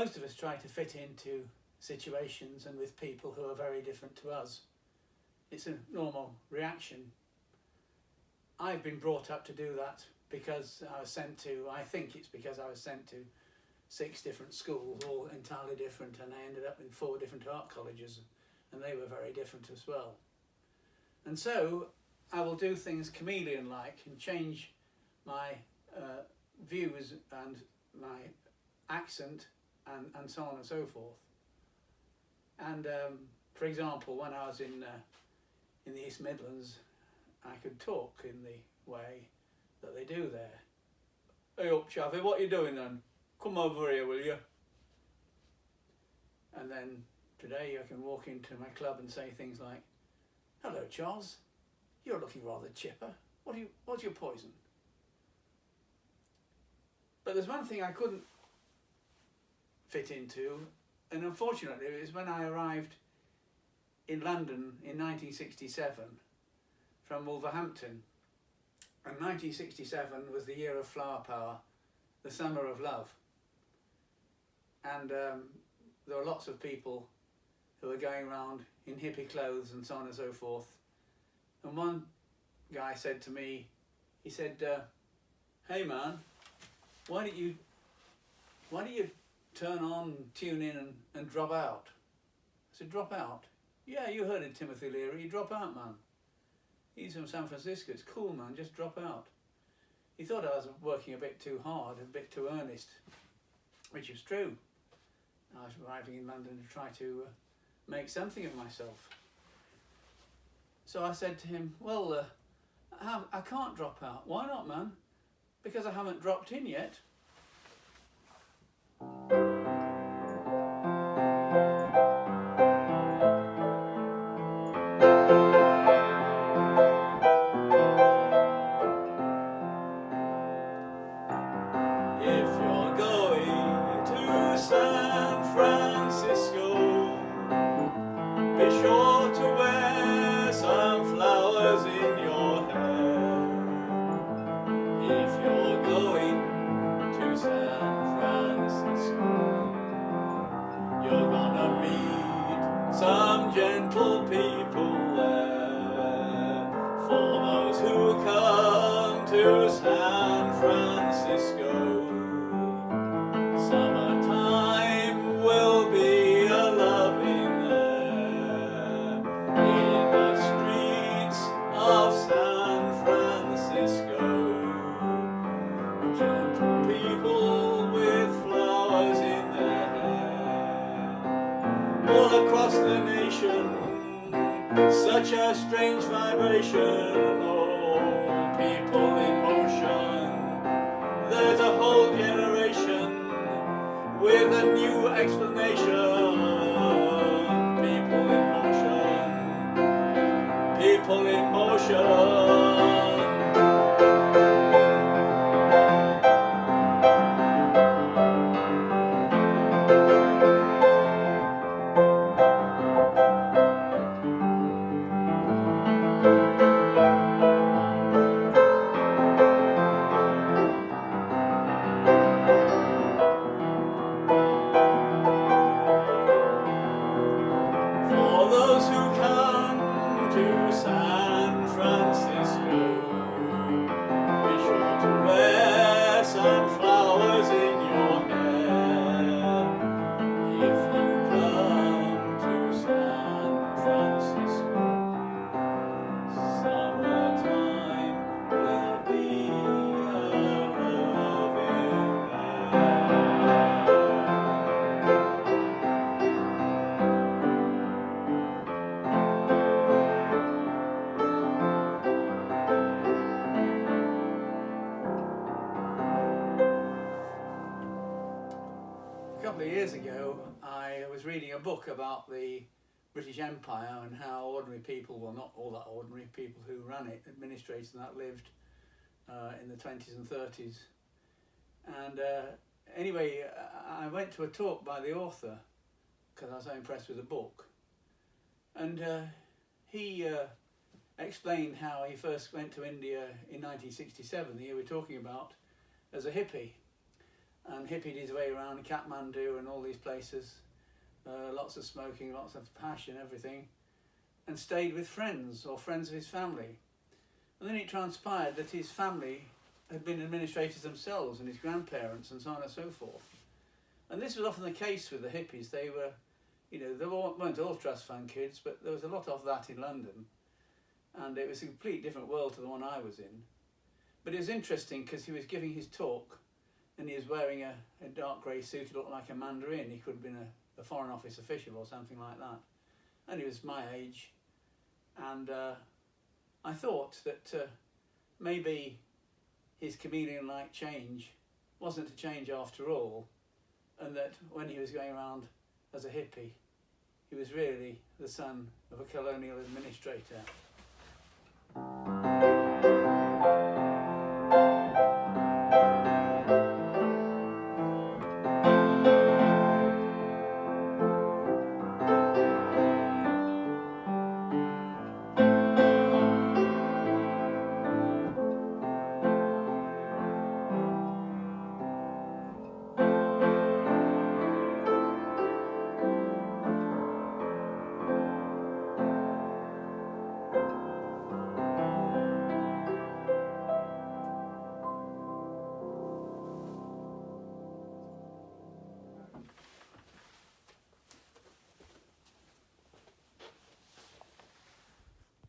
most of us try to fit into situations and with people who are very different to us. It's a normal reaction. I've been brought up to do that because I was sent to, I think it's because I was sent to 6 different schools, all entirely different, and I ended up in 4 different art colleges, and they were very different as well. And so I will do things chameleon-like and change my views and my accent and so on and so forth. And for example, when I was in the East Midlands, I could talk in the way that they do there. Hey up, Chavy, what are you doing then? Come over here, will you? And then today I can walk into my club and say things like, hello Charles, you're looking rather chipper. What's your poison? But there's one thing I couldn't fit into, and unfortunately it was when I arrived in London in 1967 from Wolverhampton. And 1967 was the year of flower power, the summer of love. And there were lots of people who were going around in hippie clothes and so on and so forth. And one guy said to me, he said, hey man, why don't you turn on, tune in and drop out? I said, drop out? Yeah, you heard it, Timothy Leary, drop out, man. He's from San Francisco, it's cool, man, just drop out. He thought I was working a bit too hard, a bit too earnest, which is true. I was arriving in London to try to make something of myself. So I said to him, well, I can't drop out. Why not, man? Because I haven't dropped in yet. If you're going to San Francisco, be sure to wear some flowers in your hair. If you're going to San Francisco, you're gonna meet some gentle people there. For those who come to San Francisco, summertime will be a loving there. In the streets of San Francisco, gentle people with flowers in their hair. All across the nation, such a strange vibration, all people in motion. There's a whole generation with a new explanation. People in motion, people in motion. Years ago, I was reading a book about the British Empire and how ordinary people, well not all that ordinary, people who ran it, administrators and that, lived in the 20s and 30s. And anyway, I went to a talk by the author because I was so impressed with the book. And he explained how he first went to India in 1967, the year we're talking about, as a hippie. and hippied his way around Kathmandu and all these places, lots of smoking, lots of passion, everything, and stayed with friends or friends of his family. And then it transpired that his family had been administrators themselves, and his grandparents and so on and so forth. And this was often the case with the hippies. They were, they weren't all trust fund kids, but there was a lot of that in London. And it was a complete different world to the one I was in. But it was interesting because he was giving his talk and he was wearing a dark grey suit. He looked like a mandarin. He could have been a Foreign Office official or something like that. And he was my age. And I thought that maybe his chameleon-like change wasn't a change after all, and that when he was going around as a hippie, he was really the son of a colonial administrator.